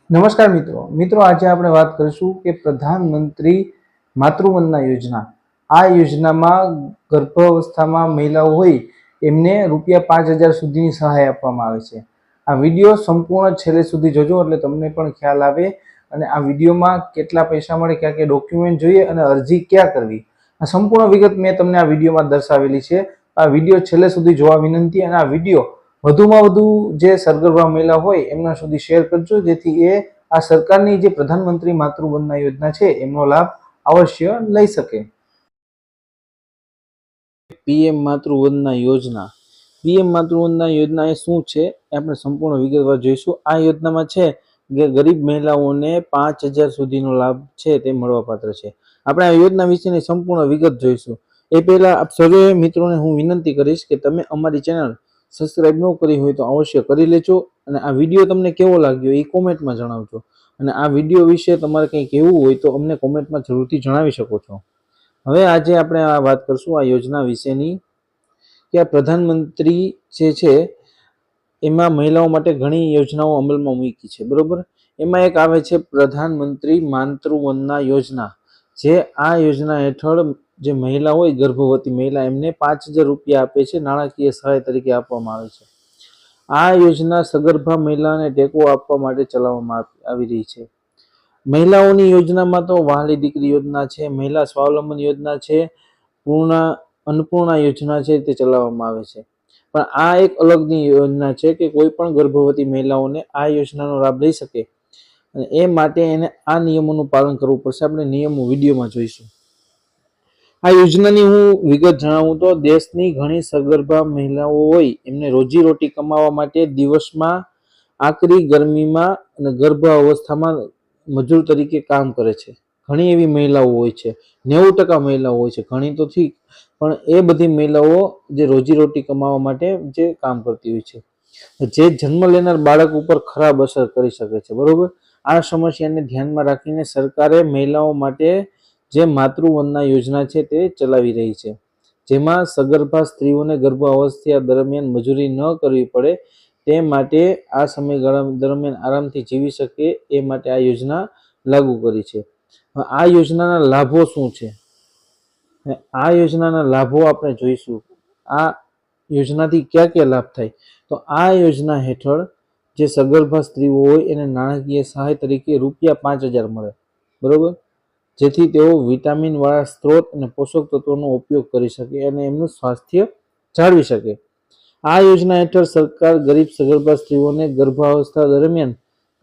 નમસ્કાર મિત્રો આજે આપણે વાત કરીશું કે પ્રધાનમંત્રી માતૃવંદના યોજના. આ યોજનામાં ગર્ભાવસ્થામાં મહિલાઓ હોય એમને ₹5,000 સુધીની સહાય આપવામાં આવે છે. આ વિડીયો સંપૂર્ણ છેલ્લે સુધી જોજો એટલે તમને પણ ખ્યાલ આવે અને આ વિડીયોમાં કેટલા પૈસા મળે, ક્યાં ક્યાં ડોક્યુમેન્ટ જોઈએ અને અરજી ક્યાં કરવી, આ સંપૂર્ણ વિગત મેં તમને આ વિડીયોમાં દર્શાવેલી છે. આ વિડીયો છેલ્લે સુધી જોવા વિનંતી અને આ વિડીયો વધુમાં વધુ જે સગર્ભા મહિલા હોય એમના સુધી શેર કરજો, જેથી એ આ સરકારની જે પ્રધાનમંત્રી માતૃવંદના યોજના છે એમનો લાભ અવશ્ય લઈ શકે. પીએમ માતૃવંદના યોજના. પીએમ માતૃવંદના યોજના એ શું છે એ આપણે સંપૂર્ણ વિગતવાર જોઈશું. આ યોજનામાં છે કે ગરીબ મહિલાઓને 5,000 સુધીનો લાભ છે તે મળવાપાત્ર છે. આપણે આ યોજના વિશેની સંપૂર્ણ વિગત જોઈશું. એ પહેલા આપ સર્વે મિત્રોને હું વિનંતી કરીશ કે તમે અમારી ચેનલ સબસ્ક્રાઇબ ન કરી હોય તો અવશ્ય કરી લેજો અને આ વિડીયો તમને કેવો લાગ્યો એ કોમેન્ટમાં જણાવજો. અને આ વિડીયો વિશે તમારે કંઈ કહેવું હોય તો અમને કોમેન્ટમાં જરૂરથી જણાવી શકો છો. હવે આજે આપણે આ વાત કરશું આ યોજના વિશેની કે આ પ્રધાનમંત્રી જે છે એમાં મહિલાઓ માટે ઘણી યોજનાઓ અમલમાં મૂકી છે, બરોબર. એમાં એક આવે છે પ્રધાનમંત્રી માતૃવંદના યોજના. જે આ યોજના હેઠળ જે મહિલા હોય ગર્ભવતી મહિલા એમને ₹5,000 આપે છે, નાણાકીય સહાય તરીકે આપવામાં આવે છે. આ યોજના સગર્ભા મહિલાને ટેકો આપવા માટે ચલાવવામાં આવી રહી છે. મહિલાઓની યોજનામાં તો વહાલી દીકરી યોજના છે, મહિલા સ્વાવલંબન યોજના છે, અન્નપૂર્ણા યોજના છે તે ચલાવવામાં આવે છે. પણ આ એક અલગની યોજના છે કે કોઈ પણ ગર્ભવતી મહિલાઓને આ યોજનાનો લાભ લઈ શકે અને એ માટે એને આ નિયમોનું પાલન કરવું પડશે. આપણે નિયમો વિડીયોમાં જોઈશું. આ યોજનાની હું વિગત જણાવું તો દેશની ઘણી સગર્ભા મહિલાઓ હોય એમને રોજીરોટી કમાવા માટે દિવસમાં આકરી ગરમીમાં અને ગર્ભ અવસ્થામાં મજૂર તરીકે કામ કરે છે. ઘણી એવી મહિલાઓ હોય છે, 90% મહિલાઓ હોય છે, ઘણી તો ઠીક, પણ એ બધી મહિલાઓ જે રોજીરોટી કમાવા માટે જે કામ કરતી હોય છે, જે જન્મ લેનાર બાળક ઉપર ખરાબ અસર કરી શકે છે, બરોબર. આ સમસ્યાને ધ્યાનમાં રાખીને સરકારે મહિલાઓ માટે જે માતૃવંદના યોજના છે તે ચલાવી રહી છે, જેમાં સગર્ભા સ્ત્રીઓને ગર્ભાવસ્થા દરમિયાન મજૂરી ન કરવી પડે તે માટે આ સમયગાળા દરમિયાન આરામથી જીવી શકે એ માટે આ યોજના લાગુ કરી છે. આ યોજનાના લાભો શું છે? આ યોજનાના લાભો આપણે જોઈશું. આ યોજનાથી ક્યાં ક્યાં લાભ થાય? તો આ યોજના હેઠળ જે સગર્ભા સ્ત્રીઓ હોય એને નાણાકીય સહાય તરીકે ₹5,000 મળે, બરોબર, જેથી તેઓ વિટામિન વાળા સ્ત્રોત અને પોષક તત્વોનો ઉપયોગ કરી શકે અને એમનું સ્વાસ્થ્ય જાળવી શકે. આ યોજના હેઠળ સરકાર ગરીબ સગર્ભા સ્ત્રીઓને ગર્ભાવસ્થા દરમિયાન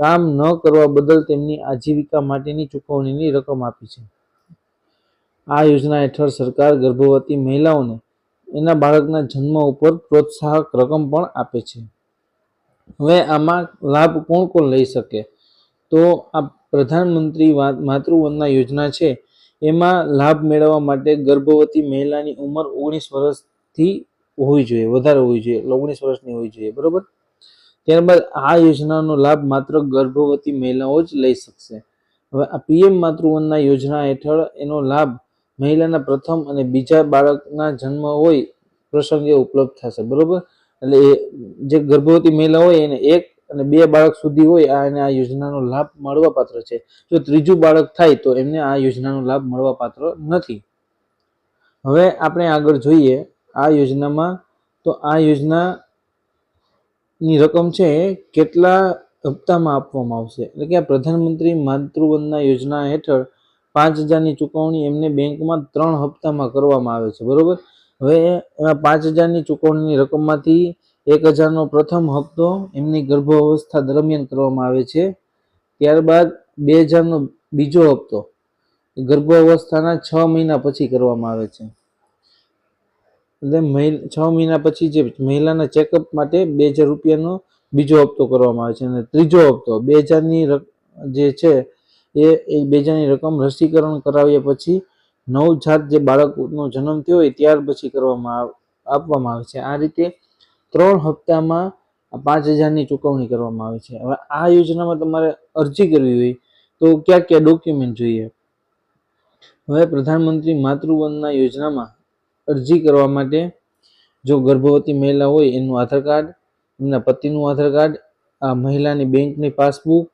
કામ ન કરવા બદલ તેમની આજીવિકા માટેની ચૂકવણીની રકમ આપી છે. આ યોજના હેઠળ સરકાર ગર્ભવતી મહિલાઓને એના બાળકના જન્મ ઉપર પ્રોત્સાહક રકમ પણ આપે છે. હવે આમાં લાભ કોણ કોણ લઈ શકે? તો આ પ્રધાનમંત્રી માતૃવંદના યોજના છે એમાં લાભ મેળવવા માટે ગર્ભવતી મહિલાની ઉંમર 19 વર્ષથી હોવી જોઈએ, વધારે હોવી જોઈએ, 19 વર્ષની હોવી જોઈએ, બરોબર. ત્યારબાદ આ યોજનાનો લાભ માત્ર ગર્ભવતી મહિલાઓ જ લઈ શકશે. હવે આ પીએમ માતૃવંદના યોજના હેઠળ એનો લાભ મહિલાના પ્રથમ અને બીજા બાળકના જન્મ હોય પ્રસંગે ઉપલબ્ધ થશે, બરોબર. એટલે જે ગર્ભવતી મહિલા હોય એને 1 અને 2 બાળક સુધી હોય એને આ યોજનાનો લાભ મળવાપાત્ર છે. જો ત્રીજું બાળક થાય તો એમને આ યોજનાનો લાભ મળવાપાત્ર નથી. હવે આપણે આગળ જોઈએ આ યોજનામાં, તો આ યોજનાની રકમ છે કેટલા હપ્તામાં આપવામાં આવશે. એટલે કે આ પ્રધાનમંત્રી માતૃવંદના યોજના હેઠળ 5,000ની ચૂકવણી એમને બેંકમાં 3 હપ્તામાં કરવામાં આવે છે, બરોબર. હવે એમાં 5,000ની ચૂકવણીની રકમમાંથી 1,000નો પ્રથમ હપ્તો એમની ગર્ભાવસ્થા દરમિયાન કરવામાં આવે છે. ત્યારબાદ 2,000નો બીજો હપ્તો ગર્ભાવસ્થાના 6 મહિના પછી કરવામાં આવે છે. એટલે 6 મહિના પછી જે મહિલાના ચેકઅપ માટે ₹2,000નો બીજો હપ્તો કરવામાં આવે છે અને ત્રીજો હપ્તો 2,000ની જે છે એ 2,000ની રકમ રસીકરણ કરાવ્યા પછી નવજાત જે બાળકનો જન્મ થયો હોય ત્યાર પછી આપવામાં આવે છે. આ રીતે 3 હપ્તામાં 5,000ની ચૂકવણી કરવામાં આવે છે. હવે આ યોજનામાં તમારે અરજી કરવી હોય તો ક્યાં ક્યાં ડોક્યુમેન્ટ જોઈએ? હવે પ્રધાનમંત્રી માતૃવંદના યોજનામાં અરજી કરવા માટે જો ગર્ભવતી મહિલા હોય એનું આધાર કાર્ડ, એમના પતિનું આધાર કાર્ડ, આ મહિલાની બેંકની પાસબુક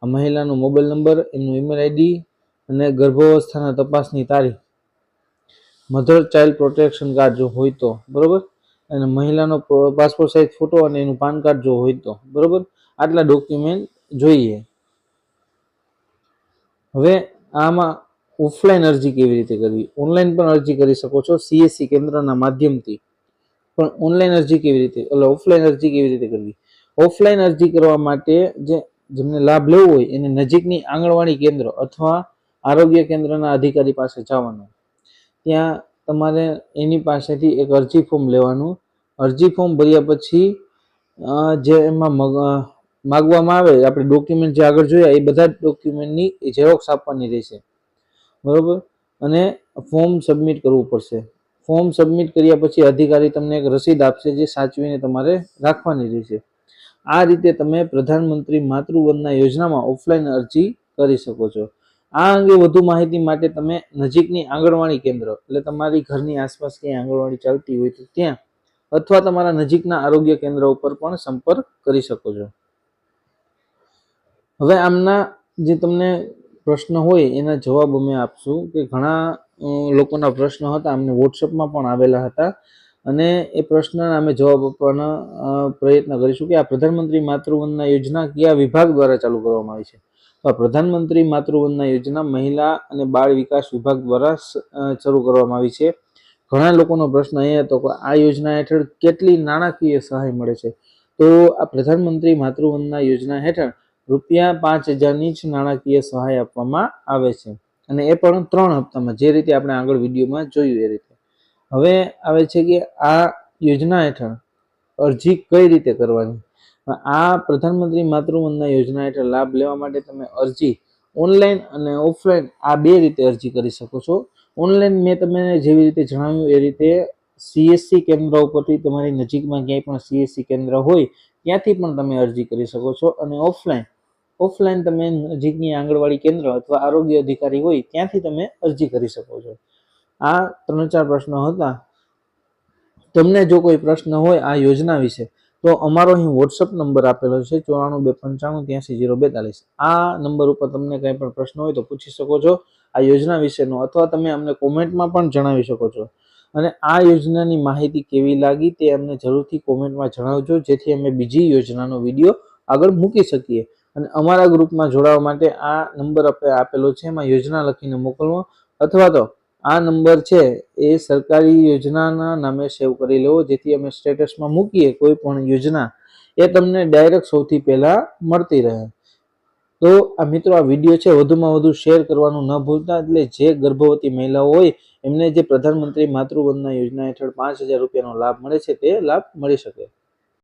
આ મહિલાનો મોબાઈલ નંબર, એમનું ઈમેલ આઈડી અને ગર્ભાવસ્થાના તપાસની તારીખ, મધર ચાઇલ્ડ પ્રોટેક્શન કાર્ડ જો હોય તો, બરોબર, અને મહિલાનો પાસપોર્ટ સાઇઝ ફોટો અને એનું પાન કાર્ડ જો હોય તો, બરોબર, આટલા ડોક્યુમેન્ટ જોઈએ. હવે આમાં ઓફલાઈન અરજી કેવી રીતે કરવી? ઓનલાઈન પણ અરજી કરી શકો છો CSC કેન્દ્રના માધ્યમથી, પણ ઓનલાઈન અરજી કેવી રીતે, એટલે ઓફલાઈન અરજી કેવી રીતે કરવી? ઓફલાઈન અરજી કરવા માટે જેમને લાભ લેવો હોય એને નજીકની આંગણવાડી કેન્દ્ર અથવા આરોગ્ય કેન્દ્રના અધિકારી પાસે જવાનું. ત્યાં તમારે એની પાસેથી એક અરજી ફોર્મ લેવાનું. અરજી ફોર્મ ભર્યા પછી જે એમાં માગવામાં આવે, આપણે ડોક્યુમેન્ટ જે આગળ જોયા એ બધા ડોક્યુમેન્ટની ઝેરોક્સ આપવાની રહેશે, બરોબર, અને ફોર્મ સબમિટ કરવું પડશે. ફોર્મ સબમિટ કર્યા પછી અધિકારી તમને એક રસીદ આપશે જે સાચવીને તમારે રાખવાની રહેશે. આ રીતે તમે પ્રધાનમંત્રી માતૃવંદના યોજનામાં ઓફલાઈન અરજી કરી શકો છો. આ અંગે વધુ માહિતી માટે તમે નજીકની આંગણવાડી કેન્દ્ર, એટલે તમારી ઘરની આસપાસ ક્યાંય આંગણવાડી ચાલતી હોય તો ત્યાં, અથવા તમારા નજીકના આરોગ્ય કેન્દ્ર ઉપર પણ સંપર્ક કરી શકો છો. હવે આમના જે તમને પ્રશ્ન હોય એના જવાબ અમે આપશું, કે ઘણા લોકોના પ્રશ્ન હતા, અમને વોટ્સઅપમાં પણ આવેલા હતા, અને એ પ્રશ્નના અમે જવાબ આપવાના પ્રયત્ન કરીશું કે આ પ્રધાનમંત્રી માતૃવંદના યોજના કયા વિભાગ દ્વારા ચાલુ કરવામાં આવી છે. તો આ પ્રધાનમંત્રી માતૃવંદના યોજના મહિલા અને બાળ વિકાસ વિભાગ દ્વારા શરૂ કરવામાં આવી છે. ઘણા લોકોનો પ્રશ્ન એ હતો કે આ યોજના હેઠળ કેટલી નાણાકીય સહાય મળે છે? તો આ પ્રધાનમંત્રી માતૃવંદના યોજના હેઠળ ₹5,000ની જ નાણાકીય સહાય આપવામાં આવે છે, અને એ પણ 3 હપ્તામાં, જે રીતે આપણે આગળ વિડીયોમાં જોયું એ રીતે. હવે આવે છે કે આ યોજના હેઠળ અરજી કઈ રીતે કરવાની? આ પ્રધાનમંત્રી માતૃવંદના યોજના હેઠળ લાભ લેવા માટે તમે અરજી ઓનલાઈન અને ઓફલાઈન આ 2 રીતે અરજી કરી શકો છો. ઓનલાઈન મેં તમને જેવી રીતે જણાવ્યું એ રીતે CSC કેન્દ્ર ઉપરથી, તમારી નજીકમાં ક્યાંય પણ CSC કેન્દ્ર હોય ત્યાંથી પણ તમે અરજી કરી શકો છો. અને ઓફલાઈન તમે નજીકની આંગણવાડી કેન્દ્ર અથવા આરોગ્ય અધિકારી હોય ત્યાંથી તમે અરજી કરી શકો છો. આ 3-4 પ્રશ્નો હતા. તમને જો કોઈ પ્રશ્ન હોય આ યોજના વિશે તો અમારો અહીં વોટ્સઅપ નંબર આપેલો છે 9425583042. આ નંબર ઉપર તમને કંઈ પણ પ્રશ્ન હોય તો પૂછી શકો છો આ યોજના વિશેનો, અથવા તમે અમને કોમેન્ટમાં પણ જણાવી શકો છો. અને આ યોજનાની માહિતી કેવી લાગી તે અમને જરૂરથી કોમેન્ટમાં જણાવજો, જેથી અમે બીજી યોજનાનો વિડીયો આગળ મૂકી શકીએ. અને અમારા ગ્રુપમાં જોડાવા માટે આ નંબર આપેલો છે, એમાં યોજના લખીને મોકલવો, અથવા તો આ નંબર છે એ સરકારી યોજનાના નામે સેવ કરી લેવો, જેથી અમે સ્ટેટસમાં મૂકીએ કોઈ પણ યોજના એ તમને ડાયરેક્ટ સૌથી પહેલા મળતી રહે. તો આ મિત્રો, આ વિડીયો છે વધુમાં વધુ શેર કરવાનું ન ભૂલતા, એટલે જે ગર્ભવતી મહિલાઓ હોય એમને જે પ્રધાનમંત્રી માતૃવંદના યોજના હેઠળ ₹5,000નો લાભ મળે છે તે લાભ મળી શકે.